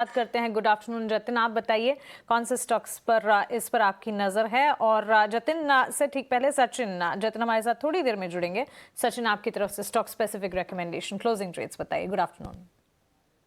बात करते हैं। गुड आफ्टरनून जतिन, आप बताइए कौन से स्टॉक्स पर इस पर आपकी नजर है। और जतिन से ठीक पहले सचिन, जतिन हमारे साथ थोड़ी देर में जुड़ेंगे। सचिन, आपकी तरफ से stock specific recommendation, closing trades बताइए। Good afternoon.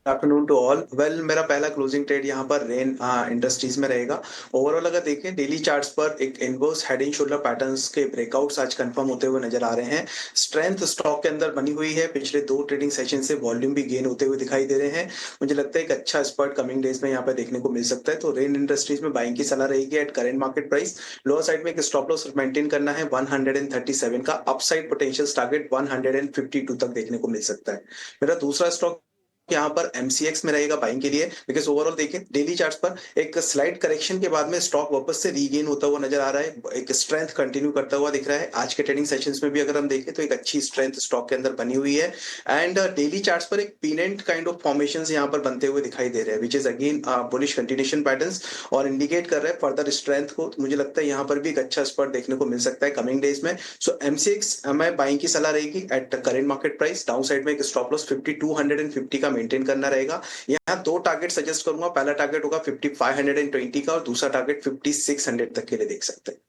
Afternoon to all. Well, मेरा पहला क्लोजिंग ट्रेड यहाँ पर रेन इंडस्ट्रीज में रहेगा। ओवरऑल अगर देखें डेली चार्ट्स पर एक inverse head and shoulder patterns के ब्रेकआउट्स आज कंफर्म होते हुए नजर आ रहे हैं। स्ट्रेंथ स्टॉक के अंदर बनी हुई है। पिछले 2 ट्रेडिंग सेशन से वॉल्यूम भी गेन होते हुए दिखाई दे रहे हैं। मुझे लगता है एक अच्छा स्पर्ट कमिंग डेज में यहाँ पर देखने को मिल सकता है। तो रेन इंडस्ट्रीज में बाइंग की सलाह रहेगी at current market price. Lower side में एक स्टॉप लॉस मेंटेन करना है 137 का। अपसाइड पोटेंशियल टारगेट 152 तक देखने को मिल सकता है। मेरा दूसरा स्टॉक यहाँ पर एमसीएक्स में रहेगा बाइंग के लिए। बिकॉज ओवरऑल देखें डेली चार्ट्स पर एक स्लाइड करेक्शन के बाद में स्टॉक वापस से रीगेन होता हुआ नजर आ रहा है। एक स्ट्रेंथ कंटिन्यू करता हुआ दिख रहा है। आज के ट्रेडिंग सेशंस में भी अगर हम देखें तो एक अच्छी स्ट्रेंथ स्टॉक के अंदर बनी हुई है। एंड डेली चार्ट्स पर एक पीनेंट काइंड ऑफ फॉर्मेशन यहाँ पर बनते हुए दिखाई दे रहे हैं, which is again bullish continuation patterns और इंडिकेट कर रहे हैं फर्दर स्ट्रेंथ को। तो मुझे लगता है यहाँ पर भी एक अच्छा स्पर्ट देखने को मिल सकता है कमिंग डेज में। सो एमसीएक्स में बाइंग की सलाह रहेगी at current market price. Down side में एक स्टॉप लॉस 5250 का मेंटेन करना रहेगा। यहाँ 2 टारगेट सजेस्ट करूंगा। पहला टारगेट होगा 5520 का और दूसरा टारगेट 5600 तक के लिए देख सकते हैं।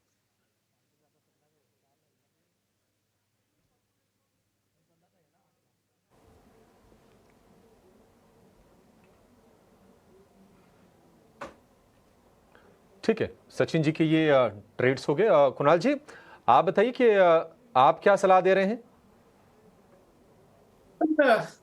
ठीक है, सचिन जी के ये ट्रेड्स हो गए। कुणाल जी, आप बताइए कि आप क्या सलाह दे रहे हैं।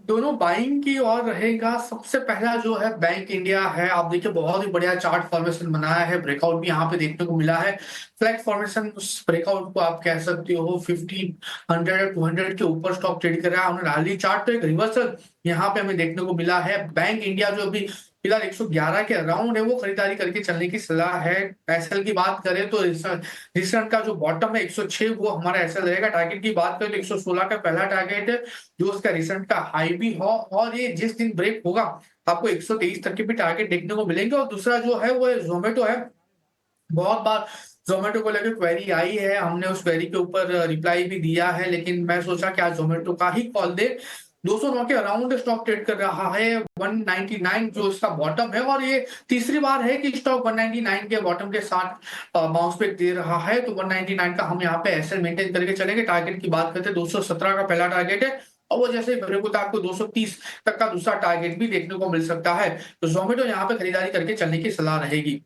दोनों बाइंग की और रहेगा। सबसे पहला जो है बैंक इंडिया है। आप देखिए बहुत ही बढ़िया चार्ट फॉर्मेशन बनाया है। ब्रेकआउट भी यहाँ पे देखने को मिला है। फ्लैग फॉर्मेशन उस ब्रेकआउट को आप कह सकते हो 1500 200 के ऊपर स्टॉक ट्रेड कर रहा है। रैली चार्ट तो एक रिवर्सल यहाँ पे हमें देखने को मिला है। बैंक इंडिया जो अभी फिलहाल 111 के अराउंड है वो खरीदारी करके चलने की सलाह है। एसएल की बात करें तो रिसेंट का जो बॉटम है 106 वो हमारा एसएल रहेगा। टारगेट की बात करें तो 116 का पहला टारगेट है जो उसका रिसेंट का हाई भी हो। और ये जिस दिन ब्रेक होगा आपको 123 तक के भी टारगेट देखने को मिलेंगे। और दूसरा जो है वो जोमेटो है। बहुत बार जोमेटो को लेकर क्वेरी आई है, हमने उस क्वेरी के ऊपर रिप्लाई भी दिया है, लेकिन मैं सोचा कि आज जोमेटो का ही कॉल दे। 209 के अराउंड स्टॉक ट्रेड कर रहा है। 199 जो इसका बॉटम है और ये तीसरी बार है कि स्टॉक 199 के बॉटम के साथ बाउंस बैक दे रहा है। तो 199 का हम यहाँ पे एसएल मेंटेन करके चलेंगे। टारगेट की बात करते हैं 217 का पहला टारगेट है और वो जैसे ही ब्रेक होता है आपको 230 तक का दूसरा टारगेट भी देखने को मिल सकता है। तो जोमेटो यहाँ पे खरीदारी करके चलने की सलाह रहेगी।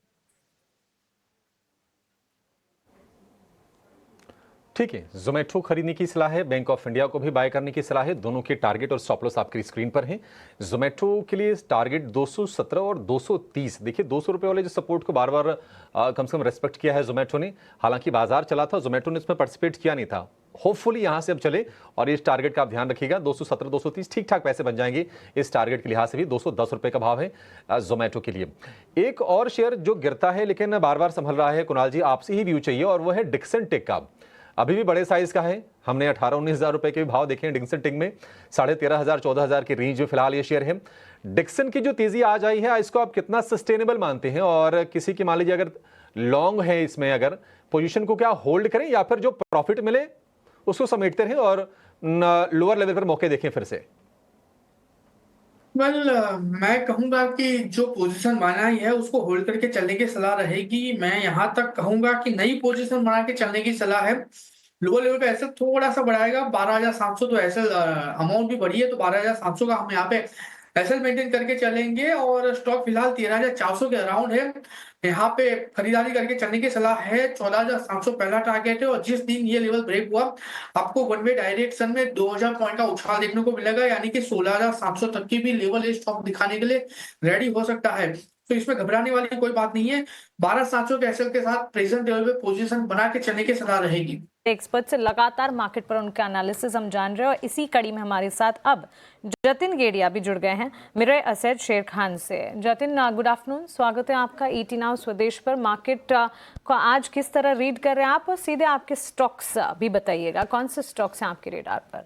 ठीक है, जोमेटो खरीदने की सलाह है, बैंक ऑफ इंडिया को भी बाय करने की सलाह है। दोनों के टारगेट और स्टॉप लॉस आपकी स्क्रीन पर हैं। जोमेटो के लिए टारगेट 217 और 230। देखिए 200 रुपये वाले जो सपोर्ट को बार बार कम से कम रेस्पेक्ट किया है जोमेटो ने। हालांकि बाजार चला था, जोमेटो ने इसमें पार्टिसिपेट किया नहीं था। होपफुली यहां से अब चले और इस टारगेट का आप ध्यान रखिएगा। 217 230 ठीक ठाक पैसे बन जाएंगे इस टारगेट के लिहाज से भी। 210 रुपये का भाव है जोमेटो के लिए। एक और शेयर जो गिरता है लेकिन बार बार संभल रहा है, कुणाल जी आपसे ही व्यू चाहिए, और वो है डिक्सन टेक का। अभी भी बड़े साइज का है। हमने 18-19 हज़ार रुपए के भाव देखे हैं डिक्सन टिंग में। 13,500-14,000 की रेंज में फिलहाल ये शेयर है। डिक्सन की जो तेजी आज आई है, इसको आप कितना सस्टेनेबल मानते हैं, और किसी की मान लीजिए अगर लॉन्ग है इसमें, अगर पोजीशन को क्या होल्ड करें या फिर जो प्रॉफिट मिले उसको समेटते रहें और लोअर लेवल पर मौके देखें फिर से। वेल मैं कहूंगा कि जो पोजीशन बनाई है उसको होल्ड करके चलने की सलाह रहेगी। मैं यहाँ तक कहूंगा कि नई पोजीशन बना के चलने की सलाह है। लोअर लेवल पे ऐसे थोड़ा सा बढ़ाएगा 12,700। तो ऐसे अमाउंट भी बढ़ी है तो 12,700 का हम यहाँ पे एसएल मेंटेन करके चलेंगे। और स्टॉक फिलहाल 13,400 के अराउंड है। यहाँ पे खरीदारी करके चलने की सलाह है। 14,700 पहला टारगेट है और जिस दिन ये लेवल ब्रेक हुआ आपको वन वे डायरेक्शन में 2,000 पॉइंट का उछाल देखने को मिलेगा। यानी कि 16,700 तक की भी लेवल स्टॉक दिखाने के लिए रेडी हो सकता है। तो इसमें घबराने वाली कोई बात नहीं है। 12,700 के एसएल के साथ प्रेजेंट लेवल पे पोजीशन बना के चलने की सलाह रहेगी। एक्सपर्ट से लगातार मार्केट पर उनका एनालिसिस हम जान रहे हैं। और इसी कड़ी में हमारे साथ अब जतिन गेडिया भी जुड़ गए हैं मिरर असेट शेर खान से। जतिन, गुड आफ्टरनून, स्वागत है आपका ईटी नाउ स्वदेश पर। मार्केट को आज किस तरह रीड कर रहे हैं आप, और सीधे आपके स्टॉक्स भी बताइएगा, कौन से स्टॉक्स हैं आपके रेडार पर।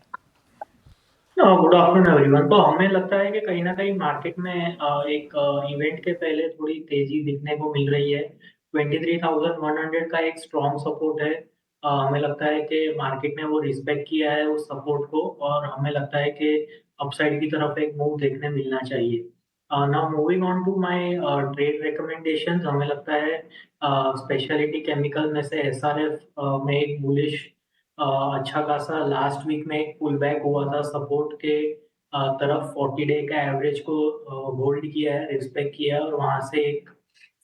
Good afternoon everyone. तो हमें लगता है कि कहीं ना कहीं मार्केट में एक इवेंट के पहले थोड़ी तेजी दिखने को मिल रही है। 23,100 का एक स्ट्रॉन्ग सपोर्ट है। हमें लगता है कि मार्केट ने वो रिस्पेक्ट किया है उस सपोर्ट को, और हमें लगता है कि अपसाइड की तरफ एक मूव देखने मिलना चाहिए। Now moving on to my trade recommendations, हमें लगता है स्पेशलिटी केमिकल में से एसआरएफ में एक बुलिश अच्छा खासा लास्ट वीक में एक पुल बैक हुआ था सपोर्ट के तरफ 40 डे का एवरेज को होल्ड किया है, रिस्पेक्ट किया है और वहां से एक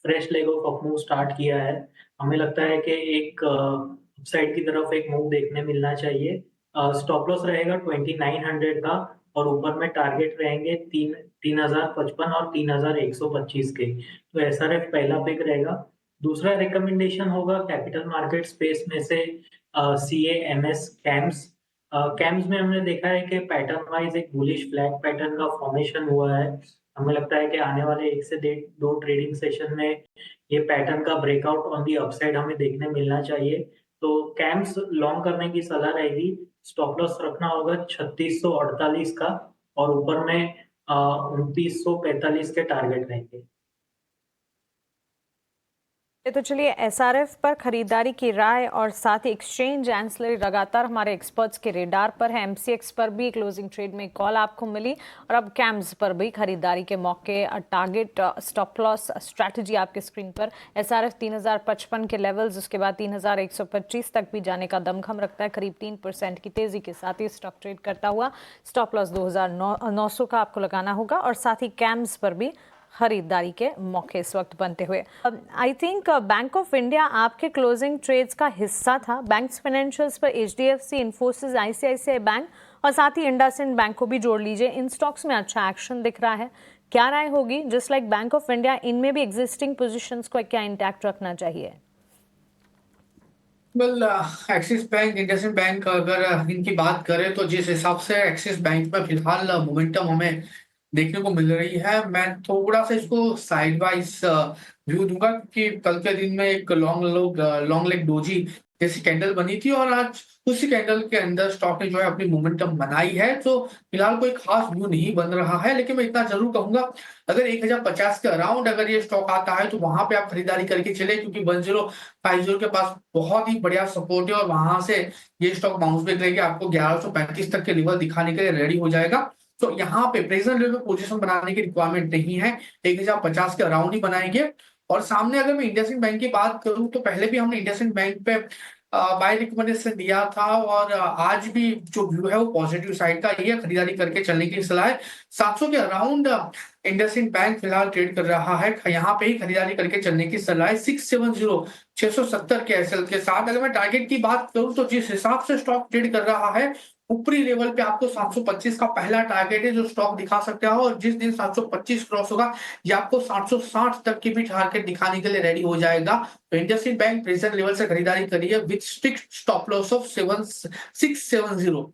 fresh leg of up move start किया है। हमें लगता है कि एक साइड की तरफ एक मूव देखने मिलना चाहिए। स्टॉप लॉस रहेगा 2900 का और ऊपर में टारगेट रहेंगे 3055 और 3125 के। तो एसआरएफ पहला पिक रहेगा। दूसरा रिकमेंडेशन होगा कैपिटल मार्केट स्पेस में से CAMS कैम्स। कैम्स में हमने देखा है कि पैटर्न वाइज एक बुलिश फ्लैग पैटर्न का फॉर्मेशन हुआ है। हमें लगता है कि आने वाले 1 से 2 ट्रेडिंग सेशन में ये पैटर्न का ब्रेकआउट ऑन दी अपसाइड हमें देखने मिलना चाहिए। तो कैम्स लॉन्ग करने की सलाह रहेगी। स्टॉप लॉस रखना होगा 3648 का और ऊपर में 2945 के टारगेट रहेंगे। तो चलिए एसआरएफ पर खरीदारी की राय और साथ ही एक्सचेंज एंसिलरी लगातार हमारे एक्सपर्ट्स के रेडार पर है। एमसीएक्स पर भी क्लोजिंग ट्रेड में कॉल आपको मिली और अब कैम्स पर भी खरीदारी के मौके, टारगेट, स्टॉप लॉस स्ट्रैटेजी आपके स्क्रीन पर। एसआरएफ 3055 के लेवल्स, उसके बाद 3125 तक भी जाने का दमखम रखता है। करीब 3% की तेजी के साथ ही स्टॉक ट्रेड करता हुआ। स्टॉप लॉस 2900 का आपको लगाना होगा और साथ ही कैम्स पर भी खरीदारी के मौके इस वक्त बनते हुए। I think bank of India आपके क्लोजिंग ट्रेड्स का हिस्सा था। बैंक्स फाइनेंशियल्स पर HDFC, इन्फोसिस, ICICI बैंक और साथ ही इंडसइंड बैंक को भी जोड़ लीजिए। इन स्टॉक्स में अच्छा एक्शन दिख रहा है, क्या राय होगी? Just like bank of India, इनमें भी एग्जिस्टिंग पोजीशंस को क्या इंटैक्ट रखना चाहिए? Well, axis bank, IndusInd bank, अगर इनकी बात करें तो जिस हिसाब से एक्सिस बैंक में फिलहाल मोमेंटम हमें देखने को मिल रही है, मैं थोड़ा सा इसको साइड वाइज व्यू दूंगा क्योंकि कल के दिन में एक लॉन्ग लेग डोजी जैसी कैंडल बनी थी और आज उसी कैंडल के अंदर स्टॉक ने जो है अपनी मोमेंटम बनाई है। तो फिलहाल कोई खास व्यू नहीं बन रहा है, लेकिन मैं इतना जरूर कहूंगा अगर 1050 के अराउंड अगर ये स्टॉक आता है तो वहां पे आप खरीदारी करके चले, क्योंकि 1050 के पास बहुत ही बढ़िया सपोर्ट है और वहां से ये स्टॉक बाउंस बैक लेके आपको 1135 तक के लेवल दिखाने के लिए रेडी हो जाएगा। तो यहाँ पे प्रेजेंट लेवल पे पोजीशन बनाने की रिक्वायरमेंट नहीं है, 1050 के अराउंड ही बनाएंगे। और सामने अगर मैं इंडसइंड बैंक की बात करूं तो पहले भी हमने इंडसइंड बैंक पे बाय रिकमेंडेशन दिया था और आज भी जो व्यू है वो पॉजिटिव साइड का ही है, खरीदारी करके चलने की सलाह है। 700 के अराउंड इंडसइंड बैंक फिलहाल ट्रेड कर रहा है, यहाँ पे ही खरीदारी करके चलने की सलाह है। 670 के एसएल के साथ अगर मैं टारगेट की बात करूं तो जिस हिसाब से स्टॉक ट्रेड कर रहा है ऊपरी लेवल पे आपको 725 का पहला टारगेट है जो स्टॉक दिखा सकते हो और जिस दिन 725 क्रॉस होगा ये आपको 760 तक की भी टारगेट दिखाने के लिए रेडी हो जाएगा। तो इंडसइंड बैंक प्रेजेंट लेवल से खरीदारी करिए with strict stop loss of 7670।